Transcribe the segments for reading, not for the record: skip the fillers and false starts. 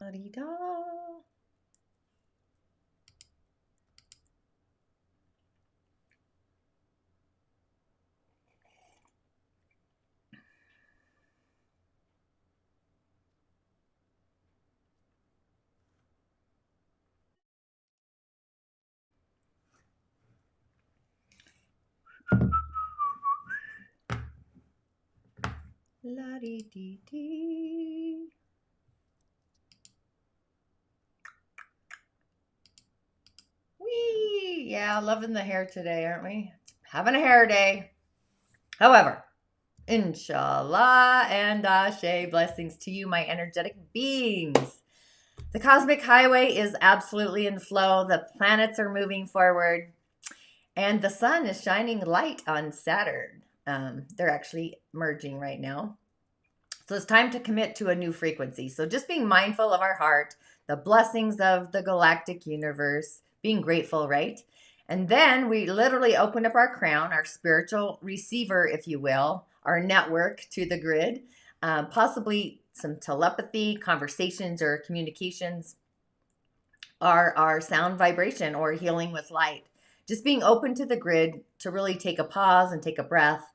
La-di-da. La-di-di-di. Whee! Yeah, loving the hair today, aren't we? Having a hair day. However, InShalla and Ashe, blessings to you, my energetic beings. The cosmic highway is absolutely in flow. The planets are moving forward, and the sun is shining light on Saturn. They're actually merging right now. So it's time to commit to a new frequency. So just being mindful of our heart, the blessings of the galactic universe, being grateful, right? And then we literally open up our crown, our spiritual receiver, if you will, our network to the grid, possibly some telepathy, conversations, or communications, our sound vibration, or healing with light. Just being open to the grid to really take a pause and take a breath.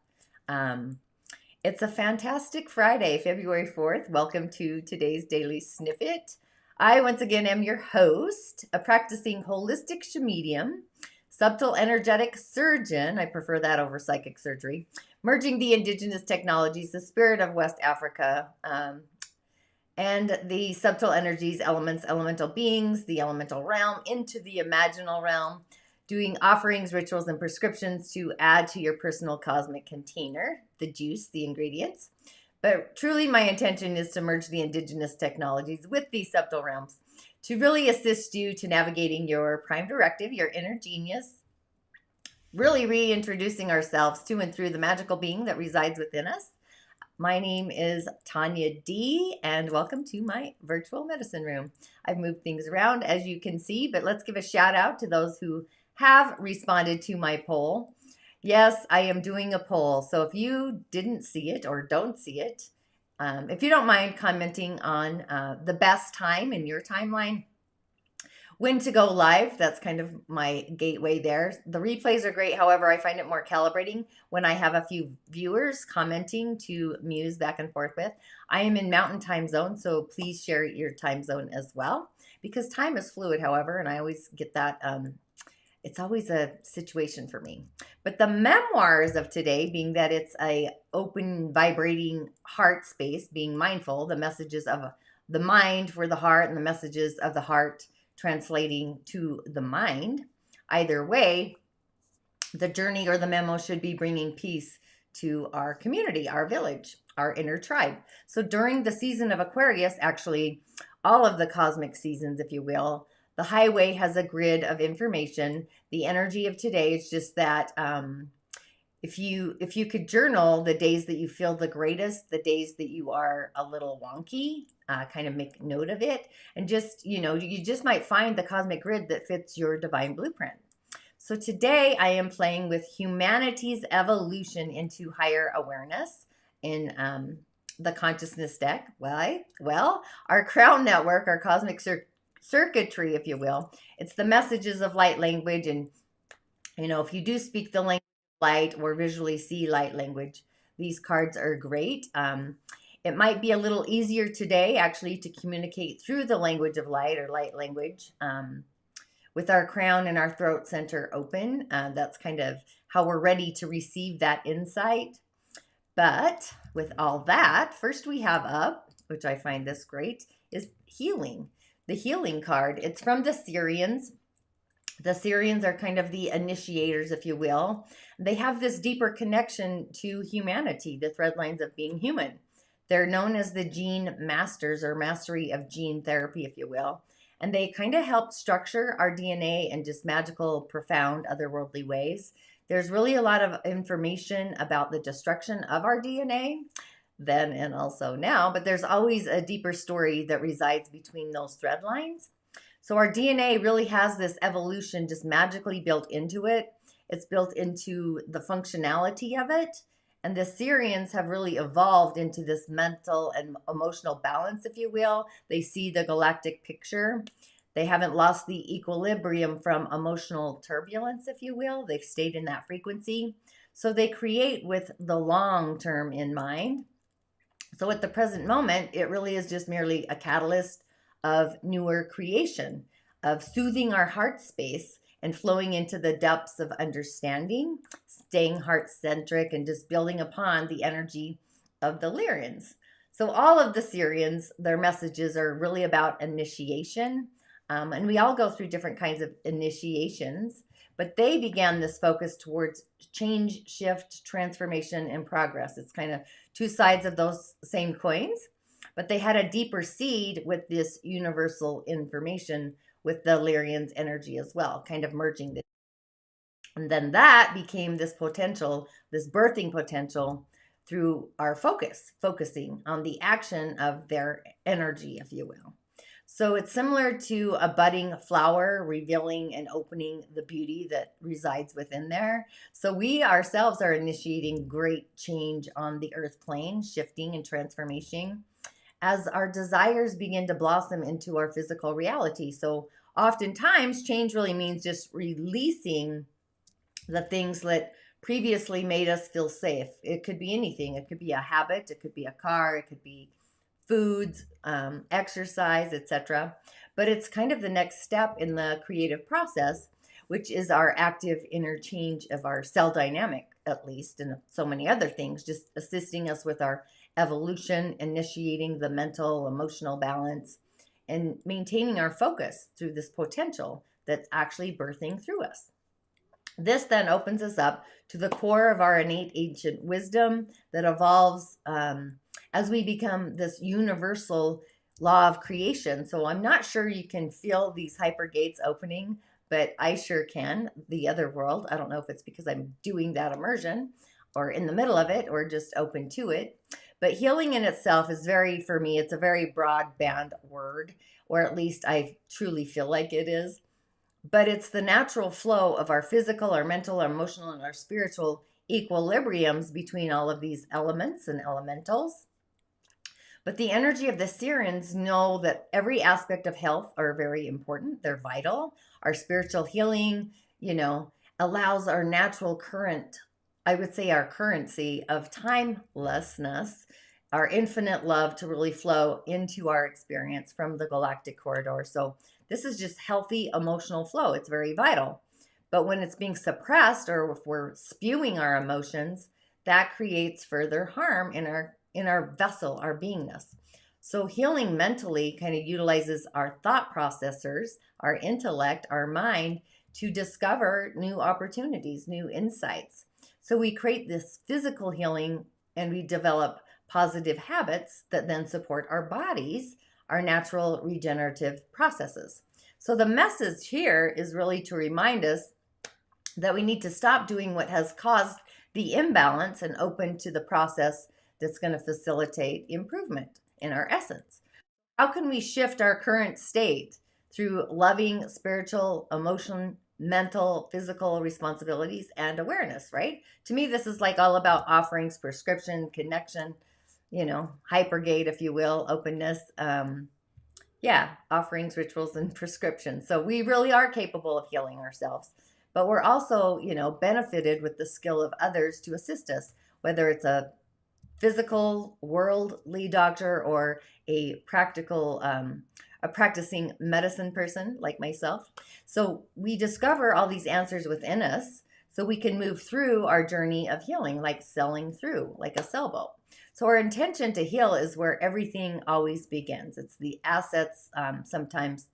It's a fantastic Friday, February 4th. Welcome to today's daily snippet. I, once again, am your host, a practicing holistic medium, subtle energetic surgeon. I prefer that over psychic surgery. Merging the indigenous technologies, the spirit of West Africa, and the subtle energies, elements, elemental beings, the elemental realm into the imaginal realm, doing offerings, rituals, and prescriptions to add to your personal cosmic container, the juice, the ingredients. But truly my intention is to merge the indigenous technologies with these subtle realms to really assist you to navigating your prime directive, your inner genius, really reintroducing ourselves to and through the magical being that resides within us. My name is Tanya D, and welcome to my virtual medicine room. I've moved things around, as you can see, but let's give a shout out to those who have responded to my poll. Yes, I am doing a poll, so if you didn't see it or don't see it, if you don't mind commenting on the best time in your timeline, when to go live, that's kind of my gateway there. The replays are great. However, I find it more calibrating when I have a few viewers commenting to muse back and forth with. I am in Mountain Time Zone, so please share your time zone as well, because time is fluid, however, and I always get that. It's always a situation for me. But the memoirs of today, being that it's a open, vibrating heart space, being mindful, the messages of the mind for the heart and the messages of the heart translating to the mind. Either way, the journey or the memo should be bringing peace to our community, our village, our inner tribe. So during the season of Aquarius, actually, all of the cosmic seasons, if you will, the highway has a grid of information. The energy of today is just that if you could journal the days that you feel the greatest, the days that you are a little wonky, kind of make note of it. And just, you just might find the cosmic grid that fits your divine blueprint. So today I am playing with humanity's evolution into higher awareness in the consciousness deck. Well, our crown network, our cosmic circuitry, if you will. It's the messages of light language. And, if you do speak the language of light or visually see light language, these cards are great. It might be a little easier today, actually, to communicate through the language of light or light language with our crown and our throat center open. That's kind of how we're ready to receive that insight. But with all that, first we have up, which I find this great, is healing. The healing card. It's from the Syrians. The Syrians are kind of the initiators, if you will. They have this deeper connection to humanity, the thread lines of being human. They're known as the gene masters, or mastery of gene therapy, if you will. And they kind of help structure our DNA in just magical, profound, otherworldly ways. There's really a lot of information about the destruction of our DNA then and also now, but there's always a deeper story that resides between those thread lines. So our DNA really has this evolution just magically built into it. It's built into the functionality of it. And the Syrians have really evolved into this mental and emotional balance, if you will. They see the galactic picture. They haven't lost the equilibrium from emotional turbulence, if you will. They've stayed in that frequency. So they create with the long term in mind. So at the present moment, it really is just merely a catalyst of newer creation, of soothing our heart space and flowing into the depths of understanding, staying heart centric, and just building upon the energy of the Lyrians. So all of the Syrians, their messages are really about initiation. And we all go through different kinds of initiations, but they began this focus towards change, shift, transformation, and progress. It's kind of two sides of those same coins, but they had a deeper seed with this universal information with the Lyrian's energy as well, kind of merging this. And then that became this potential, this birthing potential through our focusing on the action of their energy, if you will. So it's similar to a budding flower revealing and opening the beauty that resides within there. So we ourselves are initiating great change on the earth plane, shifting and transformation as our desires begin to blossom into our physical reality. So oftentimes change really means just releasing the things that previously made us feel safe. It could be anything. It could be a habit, it could be a car, it could be foods, exercise, etc. But it's kind of the next step in the creative process, which is our active interchange of our cell dynamic, at least, and so many other things, just assisting us with our evolution, initiating the mental, emotional balance, and maintaining our focus through this potential that's actually birthing through us. This then opens us up to the core of our innate ancient wisdom that evolves as we become this universal law of creation. So I'm not sure you can feel these hyper gates opening, but I sure can. The other world. I don't know if it's because I'm doing that immersion or in the middle of it or just open to it. But healing in itself is very, for me, it's a very broadband word, or at least I truly feel like it is. But it's the natural flow of our physical, our mental, our emotional, and our spiritual equilibriums between all of these elements and elementals. But the energy of the Syrians know that every aspect of health are very important. They're vital. Our spiritual healing, allows our natural current, I would say our currency of timelessness, our infinite love to really flow into our experience from the galactic corridor. So this is just healthy emotional flow. It's very vital. But when it's being suppressed or if we're spewing our emotions, that creates further harm in our vessel, our beingness. So healing mentally kind of utilizes our thought processors, our intellect, our mind to discover new opportunities, new insights. So we create this physical healing and we develop positive habits that then support our bodies, our natural regenerative processes. So the message here is really to remind us that we need to stop doing what has caused the imbalance and open to the process that's going to facilitate improvement in our essence. How can we shift our current state through loving, spiritual, emotional, mental, physical responsibilities and awareness, right? To me, this is like all about offerings, prescription, connection, hypergate, if you will, openness. Offerings, rituals, and prescriptions. So we really are capable of healing ourselves, but we're also, benefited with the skill of others to assist us, whether it's a physical, worldly doctor or a practical, a practicing medicine person like myself. So we discover all these answers within us so we can move through our journey of healing, like sailing through, like a sailboat. So our intention to heal is where everything always begins. It's the assets sometimes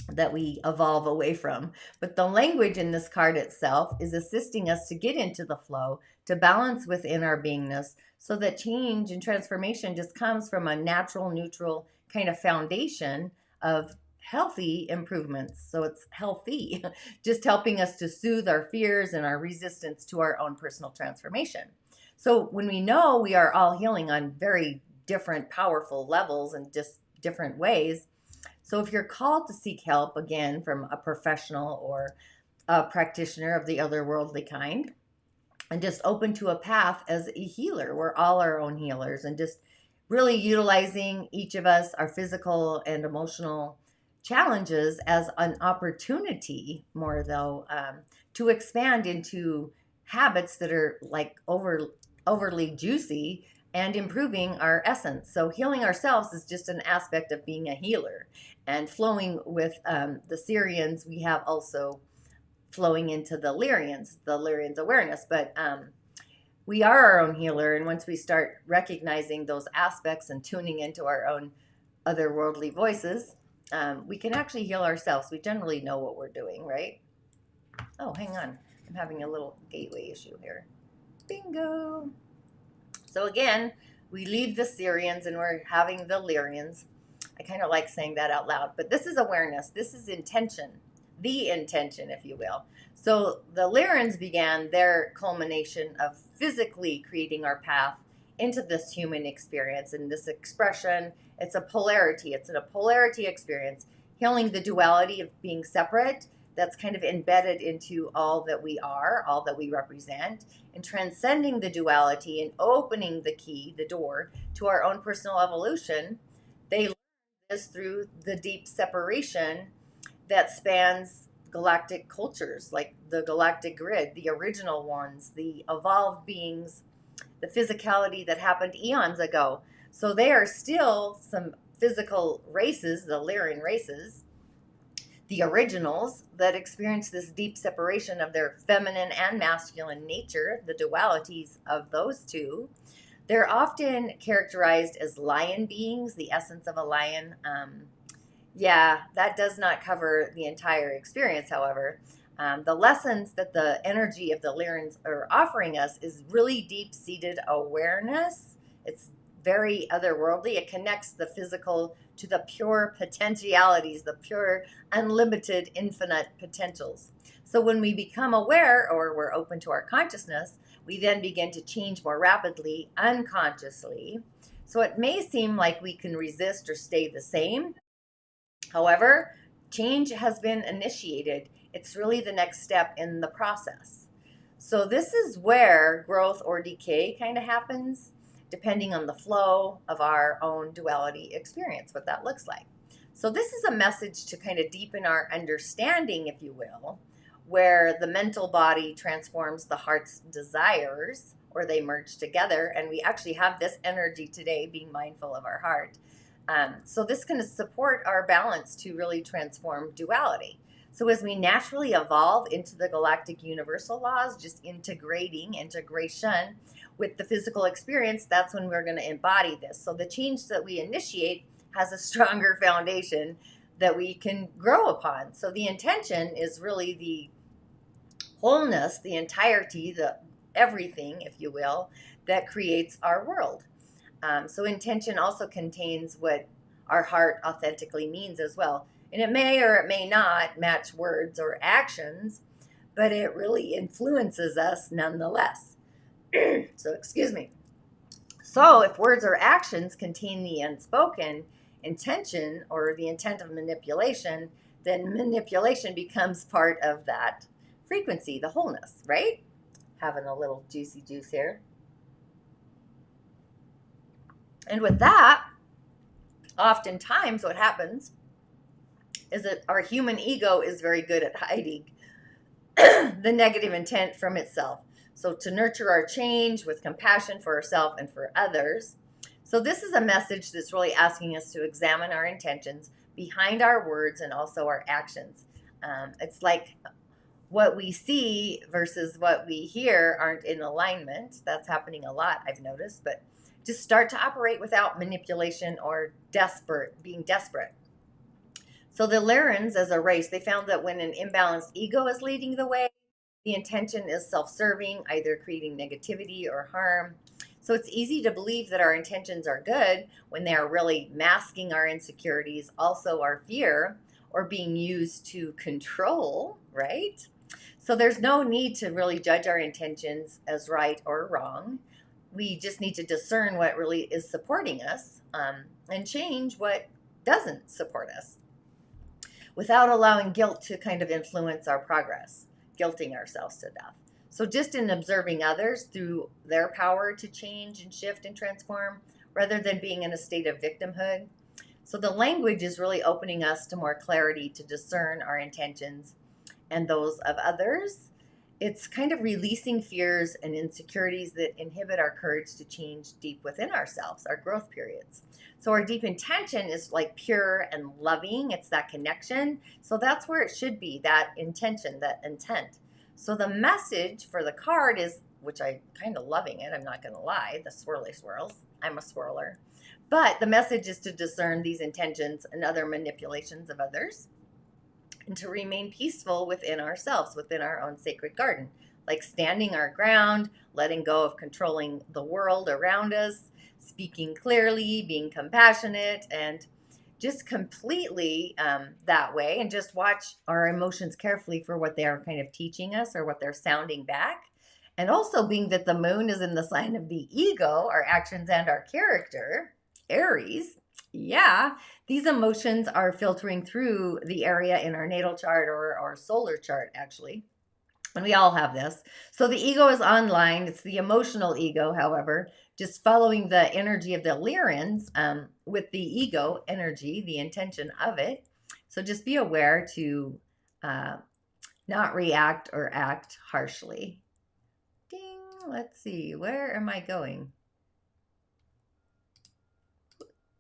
that we evolve away from. But the language in this card itself is assisting us to get into the flow, to balance within our beingness, so that change and transformation just comes from a natural, neutral kind of foundation of healthy improvements. So it's healthy, just helping us to soothe our fears and our resistance to our own personal transformation. So when we know we are all healing on very different, powerful levels and just different ways, so if you're called to seek help, again, from a professional or a practitioner of the otherworldly kind, and just open to a path as a healer. We're all our own healers, and just really utilizing each of us, our physical and emotional challenges, as an opportunity, more though, to expand into habits that are like overly juicy and improving our essence. So healing ourselves is just an aspect of being a healer, and flowing with the Syrians, we have also flowing into the Lyrians awareness. But we are our own healer, and once we start recognizing those aspects and tuning into our own otherworldly voices, we can actually heal ourselves. We generally know what we're doing, right? Oh, hang on. I'm having a little gateway issue here. Bingo. So again, we leave the Syrians and we're having the Lyrians. I kind of like saying that out loud, but this is awareness. This is intention, the intention, if you will. So the Lyrians began their culmination of physically creating our path into this human experience and this expression. It's a polarity. It's a polarity experience, healing the duality of being separate that's kind of embedded into all that we are, all that we represent, and transcending the duality and opening the key, the door to our own personal evolution. They learn this through the deep separation that spans galactic cultures, like the galactic grid, the original ones, the evolved beings, the physicality that happened eons ago. So they are still some physical races, the Lyrian races, the originals that experience this deep separation of their feminine and masculine nature, the dualities of those two. They're often characterized as lion beings, the essence of a lion. Yeah, that does not cover the entire experience, however. The lessons that the energy of the Lyrians are offering us is really deep-seated awareness. It's very otherworldly. It connects the physical to the pure potentialities, the pure, unlimited, infinite potentials. So when we become aware, or we're open to our consciousness, we then begin to change more rapidly, unconsciously. So it may seem like we can resist or stay the same. However, change has been initiated. It's really the next step in the process. So this is where growth or decay kind of happens, depending on the flow of our own duality experience, what that looks like. So this is a message to kind of deepen our understanding, if you will, where the mental body transforms the heart's desires, or they merge together. And we actually have this energy today, being mindful of our heart. So this can support our balance to really transform duality. So as we naturally evolve into the galactic universal laws, just integration with the physical experience, that's when we're going to embody this. So the change that we initiate has a stronger foundation that we can grow upon. So the intention is really the wholeness, the entirety, the everything, if you will, that creates our world. So intention also contains what our heart authentically means as well. And it may or it may not match words or actions, but it really influences us nonetheless. So, excuse me. So if words or actions contain the unspoken intention or the intent of manipulation, then manipulation becomes part of that frequency, the wholeness, right? Having a little juicy juice here. And with that, oftentimes what happens is that our human ego is very good at hiding the negative intent from itself. So to nurture our change with compassion for ourselves and for others. So this is a message that's really asking us to examine our intentions behind our words and also our actions. It's like what we see versus what we hear aren't in alignment. That's happening a lot, I've noticed. But just start to operate without manipulation or being desperate. So the Lyrians, as a race, they found that when an imbalanced ego is leading the way, the intention is self-serving, either creating negativity or harm. So it's easy to believe that our intentions are good when they are really masking our insecurities, also our fear, or being used to control, right? So there's no need to really judge our intentions as right or wrong. We just need to discern what really is supporting us, and change what doesn't support us, without allowing guilt to kind of influence our progress, guilting ourselves to death. So just in observing others through their power to change and shift and transform, rather than being in a state of victimhood. So the language is really opening us to more clarity to discern our intentions and those of others. It's kind of releasing fears and insecurities that inhibit our courage to change deep within ourselves, our growth periods. So our deep intention is like pure and loving. It's that connection. So that's where it should be, that intention, that intent. So the message for the card is, which I kind of loving it, I'm not going to lie, the swirly swirls. I'm a swirler. But the message is to discern these intentions and other manipulations of others, and to remain peaceful within ourselves, within our own sacred garden, like standing our ground, letting go of controlling the world around us, speaking clearly, being compassionate, and just completely that way, and just watch our emotions carefully for what they are kind of teaching us or what they're sounding back. And also, being that the moon is in the sign of the ego, our actions and our character, Aries, yeah, these emotions are filtering through the area in our natal chart or our solar chart, actually. And we all have this. So the ego is online. It's the emotional ego, however, just following the energy of the Lyrans with the ego energy, the intention of it. So just be aware to not react or act harshly. Ding. Let's see. Where am I going?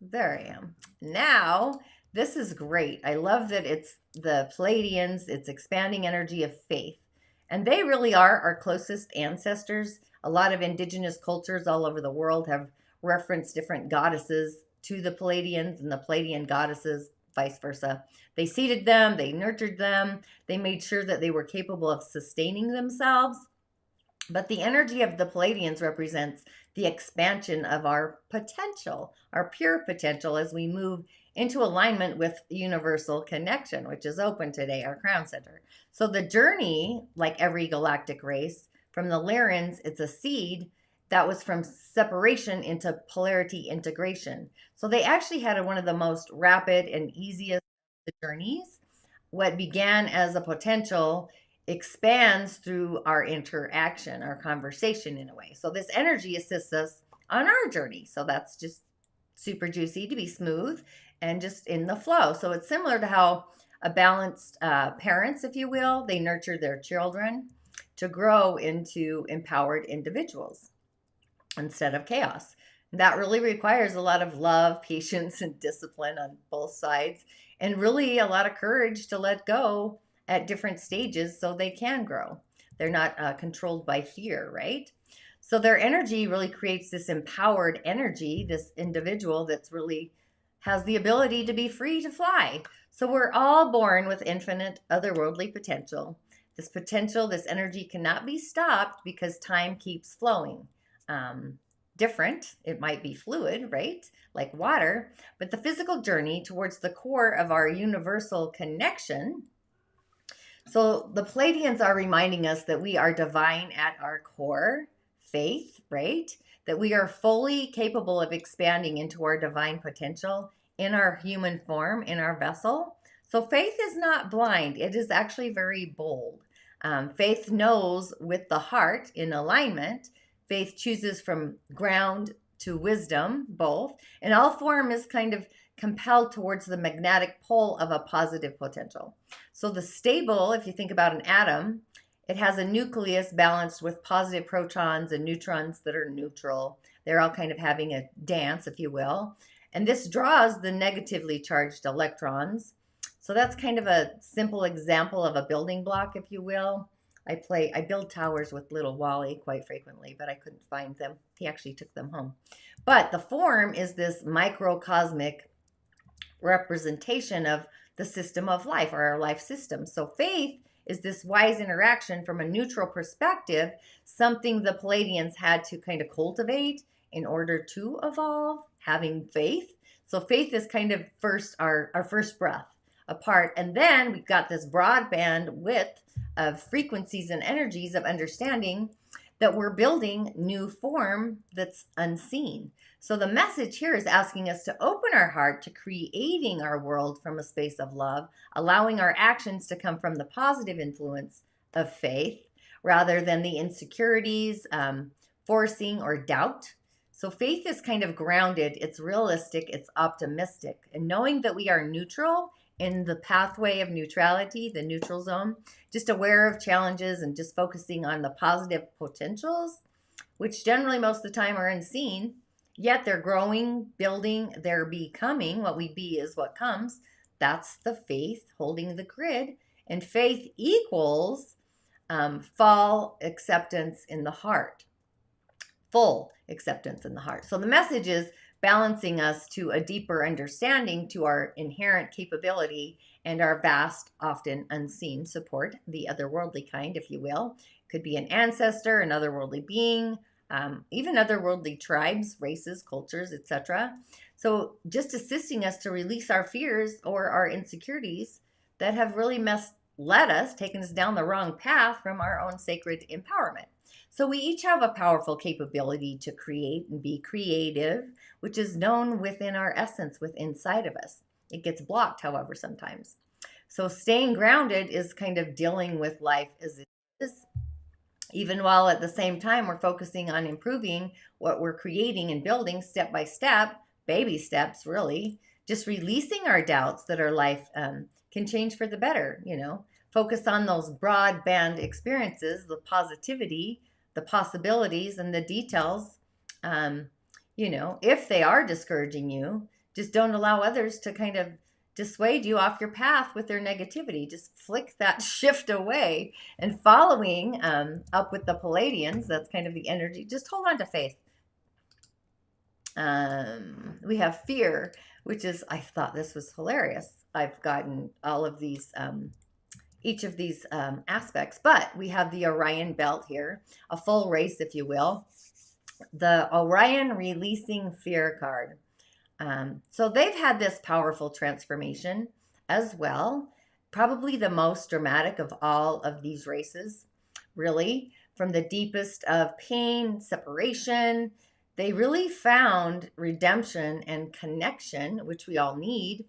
There I am. Now, this is great. I love that it's the Pleiadians. It's expanding energy of faith. And they really are our closest ancestors. A lot of indigenous cultures all over the world have referenced different goddesses to the Pleiadians and the Pleiadian goddesses, vice versa. They seeded them, they nurtured them, they made sure that they were capable of sustaining themselves. But the energy of the Pleiadians represents the expansion of our potential, our pure potential, as we move into alignment with universal connection, which is open today, our crown center. So the journey, like every galactic race, from the Lyrans, it's a seed that was from separation into polarity integration. So they actually had one of the most rapid and easiest journeys. What began as a potential expands through our interaction, our conversation in a way. So this energy assists us on our journey. So that's just super juicy to be smooth and just in the flow. So it's similar to how a balanced parents, if you will, they nurture their children to grow into empowered individuals instead of chaos. That really requires a lot of love, patience, and discipline on both sides, and really a lot of courage to let go at different stages so they can grow. They're not controlled by fear, right? So their energy really creates this empowered energy, this individual that's really has the ability to be free to fly. So we're all born with infinite otherworldly potential. This potential, this energy cannot be stopped because time keeps flowing. Different, it might be fluid, right? Like water, but the physical journey towards the core of our universal connection. So the Pleiadians are reminding us that we are divine at our core, faith, right? That we are fully capable of expanding into our divine potential in our human form, in our vessel. So faith is not blind. It is actually very bold. Faith knows with the heart in alignment. Faith chooses from ground to wisdom, both. And all form is kind of compelled towards the magnetic pole of a positive potential. So the stable, if you think about an atom, it has a nucleus balanced with positive protons and neutrons that are neutral. They're all kind of having a dance, if you will. And this draws the negatively charged electrons. So that's kind of a simple example of a building block, if you will. I build towers with little Wally quite frequently, but I couldn't find them. He actually took them home. But the form is this microcosmic representation of the system of life, or our life system. So faith is this wise interaction from a neutral perspective, something the Pleiadians had to kind of cultivate in order to evolve, having faith. So faith is kind of first our first breath apart. And then we've got this broadband width of frequencies and energies of understanding that we're building new form that's unseen. So the message here is asking us to open our heart to creating our world from a space of love, allowing our actions to come from the positive influence of faith, rather than the insecurities, forcing, or doubt. So faith is kind of grounded, it's realistic, it's optimistic. And knowing that we are neutral in the pathway of neutrality, the neutral zone, just aware of challenges and just focusing on the positive potentials, which generally most of the time are unseen, yet they're growing, building, they're becoming. What we be is what comes. That's the faith holding the grid. And faith equals full acceptance in the heart. Full acceptance in the heart. So the message is balancing us to a deeper understanding to our inherent capability and our vast, often unseen support, the otherworldly kind, if you will. Could be an ancestor, an otherworldly being, even otherworldly tribes, races, cultures, etc. So just assisting us to release our fears or our insecurities that have really led us, taken us down the wrong path from our own sacred empowerment. So we each have a powerful capability to create and be creative, which is known within our essence, within inside of us. It gets blocked, however, sometimes. So staying grounded is kind of dealing with life as it is, even while at the same time we're focusing on improving what we're creating and building step by step, baby steps really, just releasing our doubts that our life can change for the better, focus on those broadband experiences, the positivity, the possibilities, and the details. If they are discouraging you, just don't allow others to kind of dissuade you off your path with their negativity. Just flick that shift away and following up with the Palladians. That's kind of the energy. Just hold on to faith. We have fear, which is, I thought this was hilarious. I've gotten all of these, each of these aspects, but we have the Orion belt here, a full race, if you will. The Orion releasing fear card. So they've had this powerful transformation as well. Probably the most dramatic of all of these races, really, from the deepest of pain, separation. They really found redemption and connection, which we all need.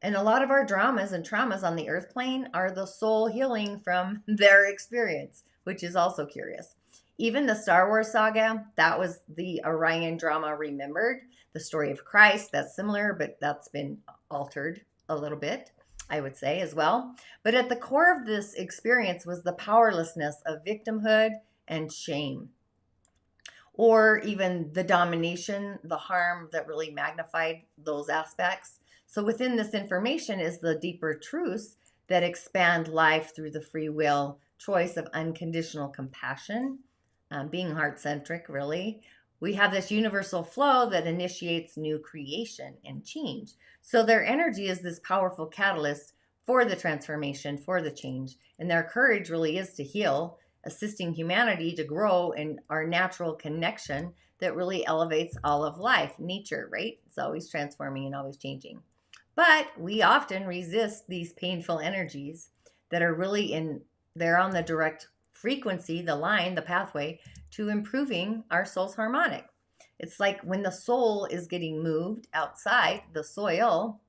And a lot of our dramas and traumas on the earth plane are the soul healing from their experience, which is also curious. Even the Star Wars saga, that was the Orion drama remembered. The story of Christ, that's similar, but that's been altered a little bit, I would say, as well. But at the core of this experience was the powerlessness of victimhood and shame, or even the domination, the harm that really magnified those aspects. So within this information is the deeper truths that expand life through the free will choice of unconditional compassion, being heart-centric, really. We have this universal flow that initiates new creation and change. So their energy is this powerful catalyst for the transformation, for the change. And their courage really is to heal, assisting humanity to grow in our natural connection that really elevates all of life, nature, right? It's always transforming and always changing. But we often resist these painful energies that are really they're on the direct frequency, the line, the pathway to improving our soul's harmonic. It's like when the soul is getting moved outside the soil,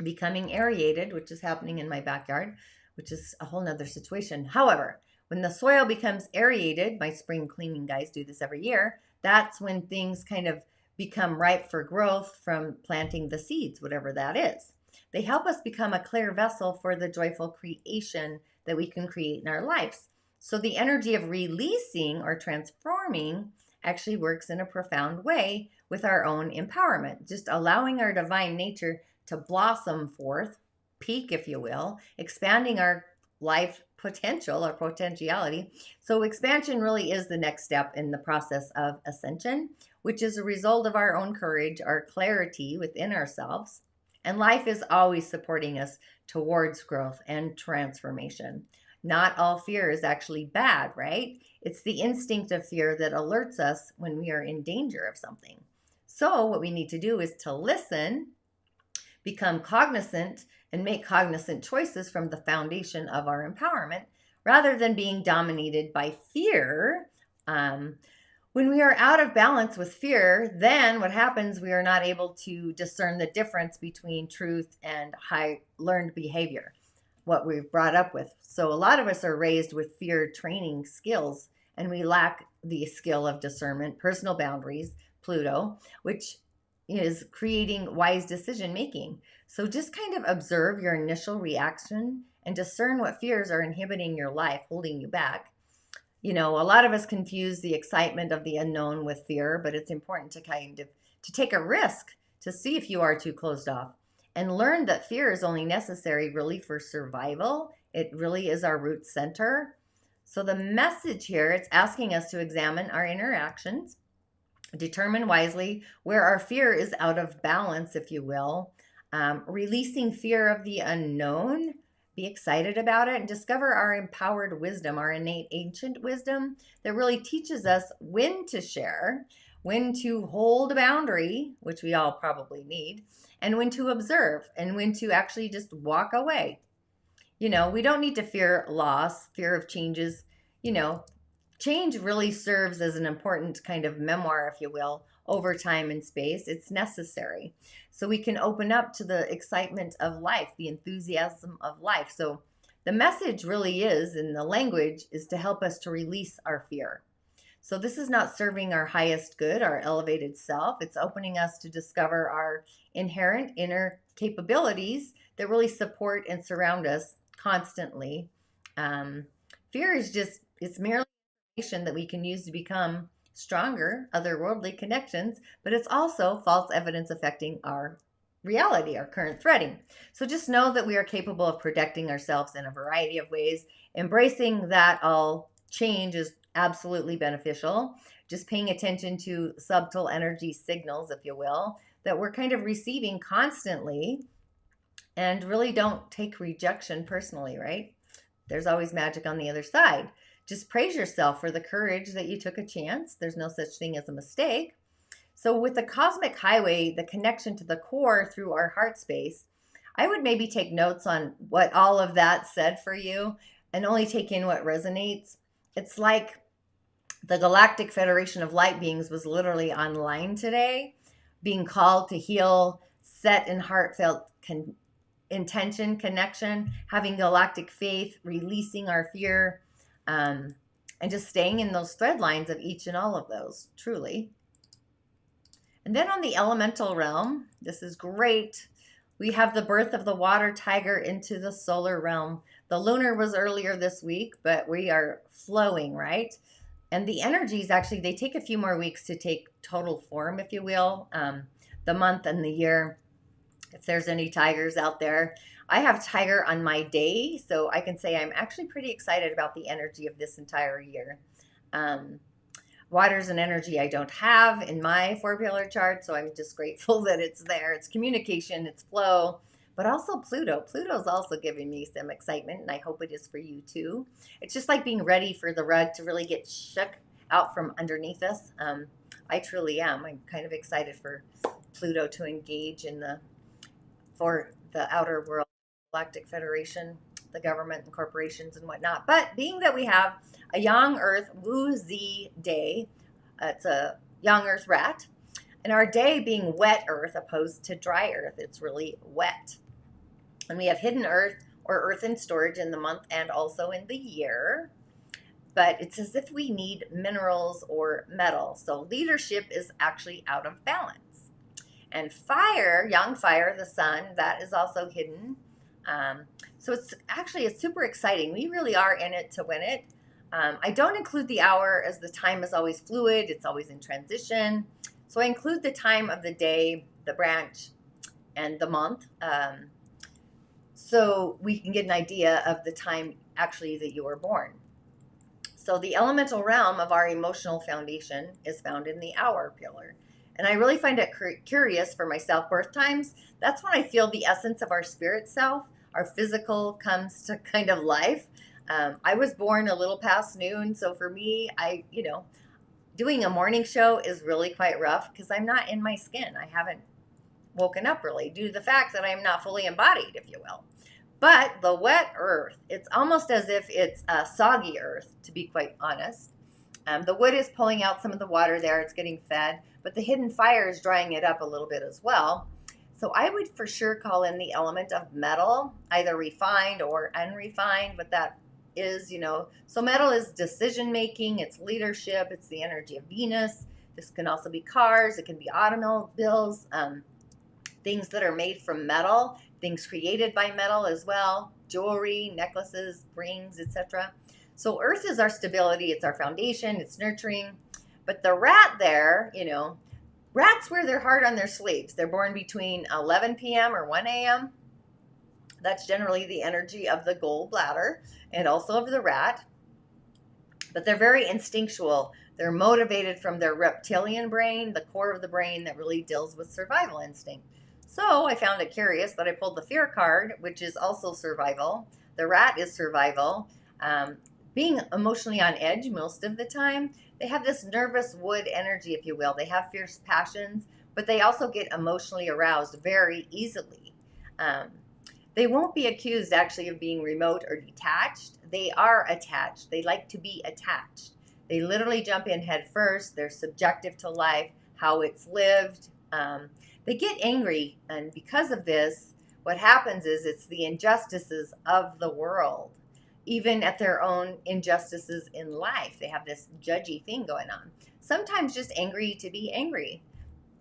becoming aerated, which is happening in my backyard, which is a whole nother situation. However, when the soil becomes aerated, my spring cleaning guys do this every year, that's when things kind of become ripe for growth from planting the seeds, whatever that is. They help us become a clear vessel for the joyful creation that we can create in our lives. So the energy of releasing or transforming actually works in a profound way with our own empowerment, just allowing our divine nature to blossom forth, peak, if you will, expanding our life potential or potentiality. So expansion really is the next step in the process of ascension, which is a result of our own courage, our clarity within ourselves. And life is always supporting us towards growth and transformation. Not all fear is actually bad, right? It's the instinct of fear that alerts us when we are in danger of something. So what we need to do is to listen, become cognizant, and make cognizant choices from the foundation of our empowerment rather than being dominated by fear. When we are out of balance with fear, then what happens, we are not able to discern the difference between truth and high learned behavior. what we're brought up with. So a lot of us are raised with fear training skills, and we lack the skill of discernment, personal boundaries, Pluto, which is creating wise decision making. So just kind of observe your initial reaction and discern what fears are inhibiting your life, holding you back. A lot of us confuse the excitement of the unknown with fear, but it's important to to take a risk to see if you are too closed off and learn that fear is only necessary really for survival. It really is our root center. So the message here, it's asking us to examine our interactions, determine wisely where our fear is out of balance, if you will, releasing fear of the unknown, be excited about it, and discover our empowered wisdom, our innate ancient wisdom that really teaches us when to share, when to hold a boundary, which we all probably need, and when to observe, and when to actually just walk away. We don't need to fear loss, fear of changes. Change really serves as an important kind of memoir, if you will, over time and space. It's necessary. So we can open up to the excitement of life, the enthusiasm of life. So the message really is, and the language is to help us to release our fear. So this is not serving our highest good, our elevated self. It's opening us to discover our inherent inner capabilities that really support and surround us constantly. Fear is it's merely information that we can use to become stronger, otherworldly connections, but it's also false evidence affecting our reality, our current threading. So just know that we are capable of protecting ourselves in a variety of ways. Embracing that all change is absolutely beneficial. Just paying attention to subtle energy signals, if you will, that we're kind of receiving constantly, and really don't take rejection personally, right? There's always magic on the other side. Just praise yourself for the courage that you took a chance. There's no such thing as a mistake. So with the cosmic highway, the connection to the core through our heart space, I would maybe take notes on what all of that said for you and only take in what resonates. It's like the Galactic Federation of Light Beings was literally online today, being called to heal, set in heartfelt intention, connection, having galactic faith, releasing our fear, and just staying in those thread lines of each and all of those, truly. And then on the elemental realm, this is great. We have the birth of the water tiger into the solar realm. The lunar was earlier this week, but we are flowing, right? And the energies, actually, they take a few more weeks to take total form, if you will, the month and the year. If there's any tigers out there, I have tiger on my day, so I can say I'm actually pretty excited about the energy of this entire year. Water's an energy I don't have in my 4-pillar chart, so I'm just grateful that it's there. It's communication, it's flow, but also Pluto. Pluto's also giving me some excitement, and I hope it is for you too. It's just like being ready for the rug to really get shook out from underneath us. I truly am. I'm kind of excited for Pluto to engage for the outer world, Galactic Federation, the government and corporations and whatnot. But being that we have a young Earth Wu-Z day, it's a young Earth rat, and our day being wet Earth opposed to dry Earth, it's really wet. And we have hidden Earth or Earth in storage in the month and also in the year. But it's as if we need minerals or metal. So leadership is actually out of balance. And fire, young fire, the sun, that is also hidden. So it's super exciting. We really are in it to win it. I don't include the hour, as the time is always fluid. It's always in transition. So I include the time of the day, the branch, and the month. So we can get an idea of the time actually that you were born. So the elemental realm of our emotional foundation is found in the hour pillar. And I really find it curious for myself, birth times, that's when I feel the essence of our spirit self, our physical comes to kind of life. I was born a little past noon. So for me, doing a morning show is really quite rough because I'm not in my skin. I haven't woken up really due to the fact that I'm not fully embodied, if you will. But the wet earth, it's almost as if it's a soggy earth, to be quite honest. The wood is pulling out some of the water there. It's getting fed, but the hidden fire is drying it up a little bit as well. So I would for sure call in the element of metal, either refined or unrefined, but that is, so metal is decision making, it's leadership, it's the energy of Venus. This can also be cars, it can be automobiles, things that are made from metal, things created by metal as well, jewelry, necklaces, rings, etc. So earth is our stability, it's our foundation, it's nurturing. But the rat there, rats wear their heart on their sleeves. They're born between 11 p.m. or 1 a.m. That's generally the energy of the gallbladder and also of the rat. But they're very instinctual. They're motivated from their reptilian brain, the core of the brain that really deals with survival instinct. So I found it curious that I pulled the fear card, which is also survival. The rat is survival. Being emotionally on edge most of the time, they have this nervous wood energy, if you will. They have fierce passions, but they also get emotionally aroused very easily. They won't be accused actually of being remote or detached. They are attached. They like to be attached. They literally jump in head first. They're subjective to life, how it's lived. They get angry, and because of this, what happens is it's the injustices of the world. Even at their own injustices in life, they have this judgy thing going on. Sometimes just angry to be angry.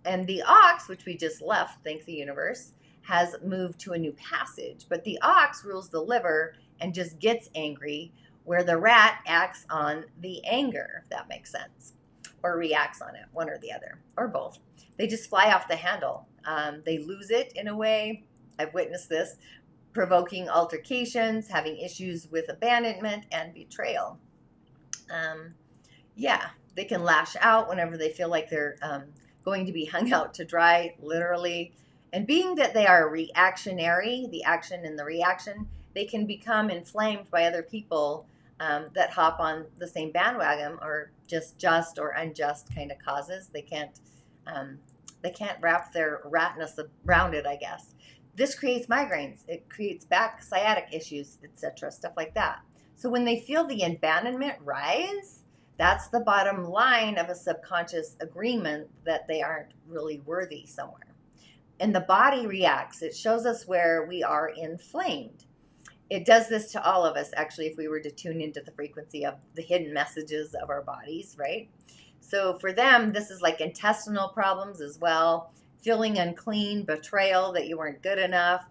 And the ox, which we just left, thank the universe, has moved to a new passage. But the ox rules the liver and just gets angry, where the rat acts on the anger, if that makes sense, or reacts on it, one or the other, or both. They just fly off the handle. They lose it in a way. I've witnessed this. Provoking altercations, having issues with abandonment and betrayal. They can lash out whenever they feel like they're going to be hung out to dry, literally. And being that they are reactionary, the action and the reaction, they can become inflamed by other people that hop on the same bandwagon, or just or unjust kind of causes. They can't wrap their ratness around it, I guess. This creates migraines. It creates back sciatic issues, etc., stuff like that. So when they feel the abandonment rise, that's the bottom line of a subconscious agreement that they aren't really worthy somewhere. And the body reacts. It shows us where we are inflamed. It does this to all of us, actually, if we were to tune into the frequency of the hidden messages of our bodies, right? So for them, this is like intestinal problems as well. Feeling unclean, betrayal that you weren't good enough.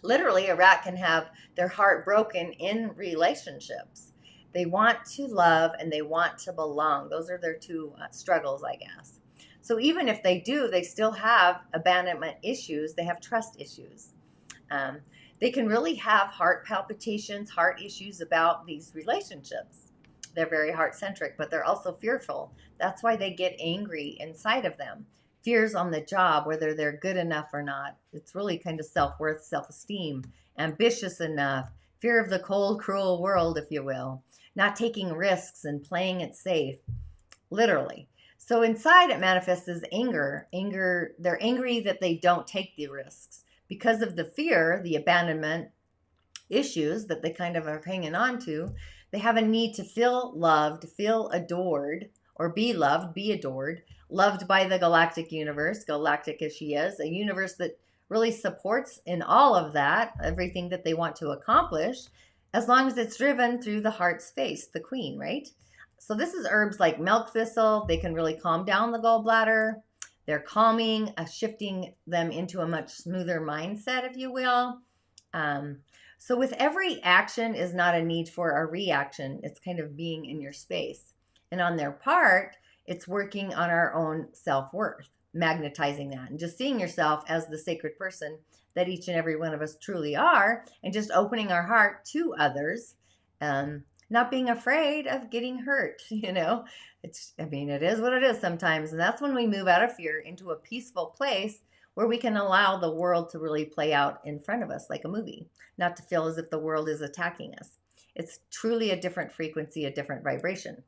Literally, a rat can have their heart broken in relationships. They want to love and they want to belong. Those are their two struggles, I guess. So even if they do, they still have abandonment issues. They have trust issues. They can really have heart palpitations, heart issues about these relationships. They're very heart-centric, but they're also fearful. That's why they get angry inside of them. Fears on the job, whether they're good enough or not. It's really kind of self-worth, self-esteem, ambitious enough, fear of the cold, cruel world, if you will, not taking risks and playing it safe, literally. So inside it manifests as anger. They're angry that they don't take the risks. Because of the fear, the abandonment issues that they kind of are hanging on to, they have a need to feel loved, feel adored, or be loved, be adored, loved by the galactic universe, galactic as she is, a universe that really supports in all of that, everything that they want to accomplish, as long as it's driven through the heart space, the queen, right? So this is herbs like milk thistle. They can really calm down the gallbladder. They're calming, shifting them into a much smoother mindset, if you will. So with every action is not a need for a reaction. It's kind of being in your space. And on their part, it's working on our own self-worth, magnetizing that, and just seeing yourself as the sacred person that each and every one of us truly are, and just opening our heart to others, not being afraid of getting hurt, it is what it is sometimes. And that's when we move out of fear into a peaceful place where we can allow the world to really play out in front of us like a movie, not to feel as if the world is attacking us. It's truly a different frequency, a different vibration.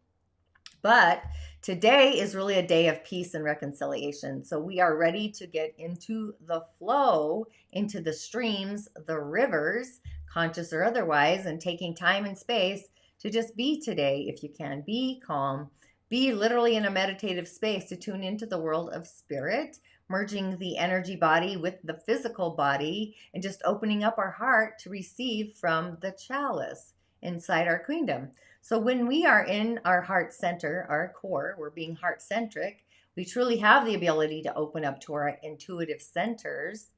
But today is really a day of peace and reconciliation. So we are ready to get into the flow, into the streams, the rivers, conscious or otherwise, and taking time and space to just be today, if you can. Be calm. Be literally in a meditative space to tune into the world of spirit, merging the energy body with the physical body and just opening up our heart to receive from the chalice inside our queendom. So when we are in our heart center, our core, we're being heart centric, we truly have the ability to open up to our intuitive centers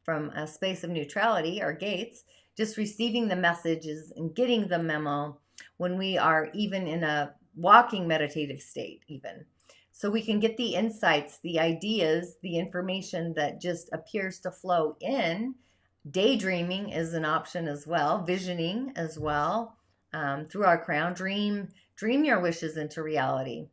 from a space of neutrality, our gates, just receiving the messages and getting the memo when we are even in a walking meditative state even. So we can get the insights, the ideas, the information that just appears to flow in. Daydreaming is an option as well, visioning as well, through our crown. Dream your wishes into reality,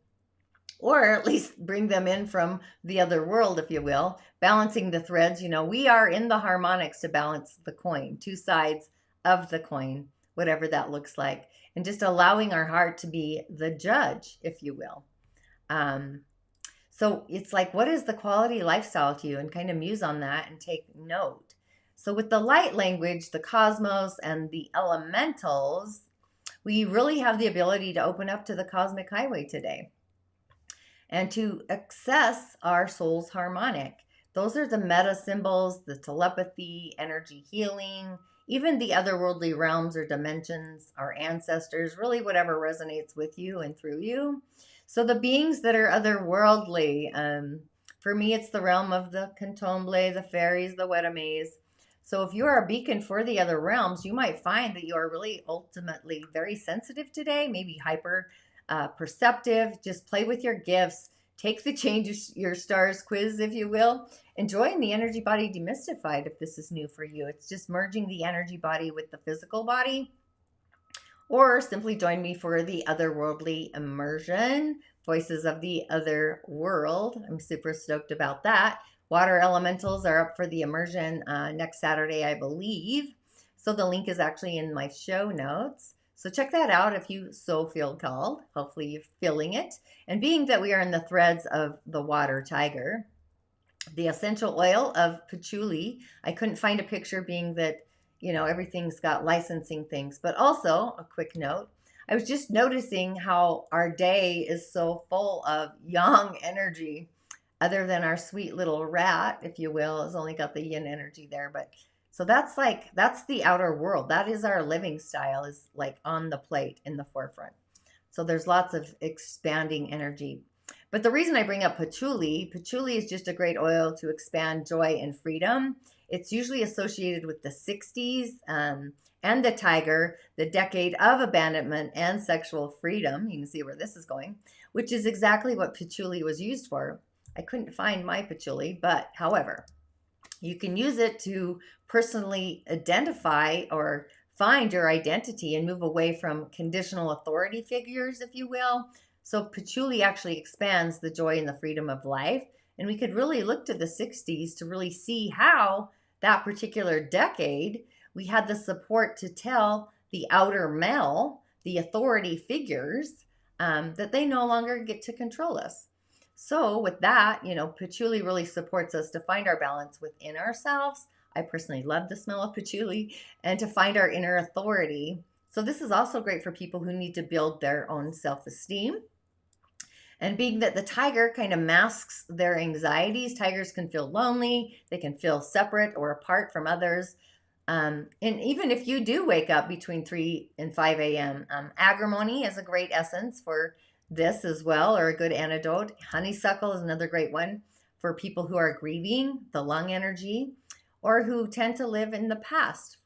or at least bring them in from the other world, if you will, balancing the threads. We are in the harmonics to balance the coin, two sides of the coin, whatever that looks like, and just allowing our heart to be the judge, if you will. So it's like, what is the quality lifestyle to you? And kind of muse on that and take note. So with the light language, the cosmos, and the elementals, we really have the ability to open up to the cosmic highway today and to access our soul's harmonic. Those are the meta symbols, the telepathy, energy healing, even the otherworldly realms or dimensions, our ancestors, really whatever resonates with you and through you. So the beings that are otherworldly, for me, it's the realm of the candomblé, the fairies, the wetamies. So if you are a beacon for the other realms, you might find that you are really ultimately very sensitive today, maybe hyper perceptive. Just play with your gifts. Take the Change Your Stars quiz, if you will, and join the Energy Body Demystified if this is new for you. It's just merging the energy body with the physical body. Or simply join me for the Otherworldly Immersion, Voices of the Other World. I'm super stoked about that. Water elementals are up for the immersion next Saturday, I believe. So the link is actually in my show notes. So check that out if you so feel called. Hopefully you're feeling it. And being that we are in the threads of the water tiger, the essential oil of patchouli, I couldn't find a picture being that, everything's got licensing things. But also, a quick note, I was just noticing how our day is so full of yang energy, other than our sweet little rat, if you will, has only got the yin energy there. But so that's the outer world. That is our living style, is like on the plate in the forefront. So there's lots of expanding energy. But the reason I bring up patchouli is just a great oil to expand joy and freedom. It's usually associated with the 60s and the tiger, the decade of abandonment and sexual freedom. You can see where this is going, which is exactly what patchouli was used for. I couldn't find my patchouli, but however, you can use it to personally identify or find your identity and move away from conditional authority figures, if you will. So patchouli actually expands the joy and the freedom of life. And we could really look to the 60s to really see how that particular decade, we had the support to tell the outer male, the authority figures, that they no longer get to control us. So with that, patchouli really supports us to find our balance within ourselves. I personally love the smell of patchouli, and to find our inner authority. So this is also great for people who need to build their own self-esteem. And being that the tiger kind of masks their anxieties, tigers can feel lonely, they can feel separate or apart from others. And even if you do wake up between 3 and 5 a.m., agrimony is a great essence for this as well, or a good antidote. Honeysuckle is another great one for people who are grieving the lung energy or who tend to live in the past.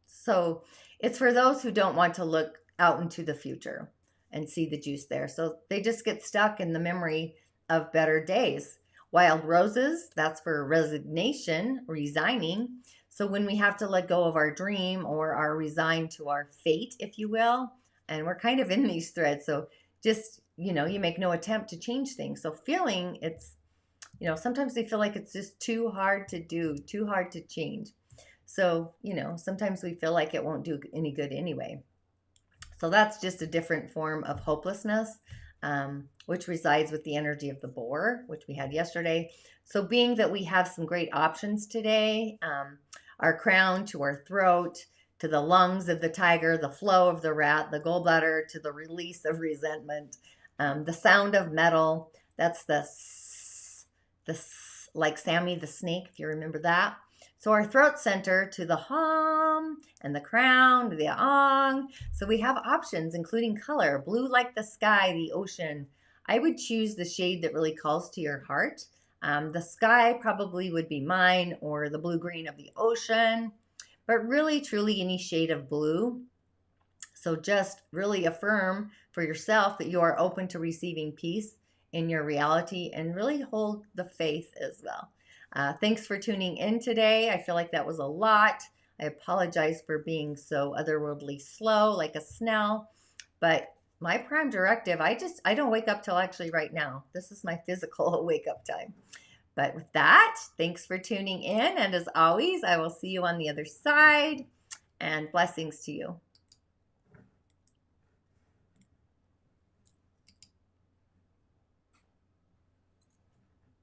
So it's for those who don't want to look out into the future and see the juice there. So they just get stuck in the memory of better days. Wild roses, that's for resignation, resigning. So when we have to let go of our dream or are resigned to our fate, if you will, and we're kind of in these threads. So just, you make no attempt to change things. So feeling it's, sometimes they feel like it's just too hard to do, too hard to change. So, sometimes we feel like it won't do any good anyway. So that's just a different form of hopelessness, which resides with the energy of the boar, which we had yesterday. So being that we have some great options today, our crown to our throat, to the lungs of the tiger, the flow of the rat, the gallbladder to the release of resentment, the sound of metal, that's the like Sammy the Snake, if you remember that. So our throat center to the hum, and the crown to the ong. So we have options, including color, blue like the sky, the ocean. I would choose the shade that really calls to your heart. The sky probably would be mine, or the blue-green of the ocean, but really, truly any shade of blue. So just really affirm for yourself that you are open to receiving peace in your reality, and really hold the faith as well. Thanks for tuning in today. I feel like that was a lot. I apologize for being so otherworldly slow like a snail, but my prime directive, I don't wake up till actually right now. This is my physical wake up time. But with that, thanks for tuning in. And as always, I will see you on the other side, and blessings to you.